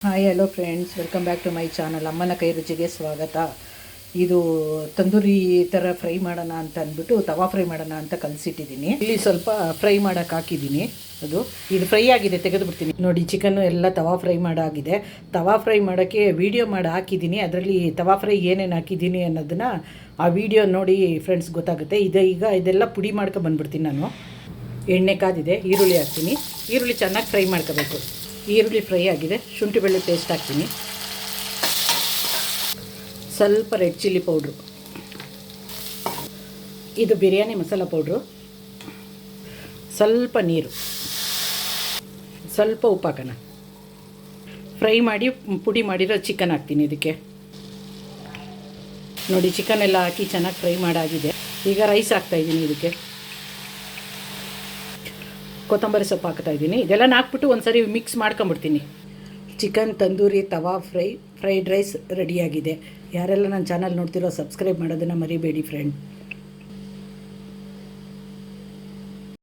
Hi hello friends, welcome back to my channel. ಅಮ್ಮನ ಕೈ ರುಚಿಗೆ ಸ್ವಾಗತ. ಇದು ತಂದೂರಿ ಥರ ಫ್ರೈ ಮಾಡೋಣ ಅಂತ ಅಂದ್ಬಿಟ್ಟು ತವಾ ಫ್ರೈ ಮಾಡೋಣ ಅಂತ ಕಲಿಸಿಟ್ಟಿದ್ದೀನಿ. ಇಲ್ಲಿ ಸ್ವಲ್ಪ ಫ್ರೈ ಮಾಡೋಕೆ ಹಾಕಿದ್ದೀನಿ. ಇದು ಫ್ರೈ ಆಗಿದೆ, ತೆಗೆದುಬಿಡ್ತೀನಿ. ನೋಡಿ, ಚಿಕನ್ನು ಎಲ್ಲ ತವಾ ಫ್ರೈ ಮಾಡಾಗಿದೆ. ತವಾ ಫ್ರೈ ಮಾಡೋಕ್ಕೆ ವೀಡಿಯೋ ಮಾಡಿ ಹಾಕಿದ್ದೀನಿ. ಅದರಲ್ಲಿ ತವಾ ಫ್ರೈ ಏನೇನು ಹಾಕಿದ್ದೀನಿ ಅನ್ನೋದನ್ನು ಆ ವಿಡಿಯೋ ನೋಡಿ ಫ್ರೆಂಡ್ಸ್ ಗೊತ್ತಾಗುತ್ತೆ. ಈಗ ಇದೆಲ್ಲ ಪುಡಿ ಮಾಡ್ಕೊ ಬಂದ್ಬಿಡ್ತೀನಿ ನಾನು. ಎಣ್ಣೆ ಕಾದಿದೆ, ಈರುಳ್ಳಿ ಹಾಕ್ತೀನಿ. ಈರುಳ್ಳಿ ಚೆನ್ನಾಗಿ ಫ್ರೈ ಮಾಡ್ಕೋಬೇಕು. ಈರುಳ್ಳಿ ಫ್ರೈ ಆಗಿದೆ, ಶುಂಠಿ ಬೆಳ್ಳುಳ್ಳಿ ಪೇಸ್ಟ್ ಹಾಕ್ತೀನಿ. ಸ್ವಲ್ಪ ರೆಡ್ ಚಿಲ್ಲಿ ಪೌಡ್ರು, ಇದು ಬಿರಿಯಾನಿ ಮಸಾಲ ಪೌಡ್ರು, ಸ್ವಲ್ಪ ನೀರು, ಸ್ವಲ್ಪ ಉಪ್ಪು ಹಾಕೋಣ. ಫ್ರೈ ಮಾಡಿ ಪುಡಿ ಮಾಡಿರೋ ಚಿಕನ್ ಹಾಕ್ತೀನಿ ಇದಕ್ಕೆ. ನೋಡಿ, ಚಿಕನ್ ಎಲ್ಲ ಹಾಕಿ ಚೆನ್ನಾಗಿ ಫ್ರೈ ಮಾಡಾಗಿದೆ. ಈಗ ರೈಸ್ ಹಾಕ್ತಾಯಿದ್ದೀನಿ. ಇದಕ್ಕೆ ಕೊತ್ತಂಬರಿ ಸೊಪ್ಪು ಹಾಕ್ತಾಯಿದ್ದೀನಿ. ಇದೆಲ್ಲ ಹಾಕ್ಬಿಟ್ಟು ಒಂದು ಸರಿ ಮಿಕ್ಸ್ ಮಾಡ್ಕೊಂಬಿಡ್ತೀನಿ. ಚಿಕನ್ ತಂದೂರಿ ತವಾ ಫ್ರೈಡ್ ರೈಸ್ ರೆಡಿಯಾಗಿದೆ. ಯಾರೆಲ್ಲ ನನ್ನ ಚಾನಲ್ ನೋಡ್ತಿರೋ ಸಬ್ಸ್ಕ್ರೈಬ್ ಮಾಡೋದನ್ನು ಮರಿಬೇಡಿ ಫ್ರೆಂಡ್.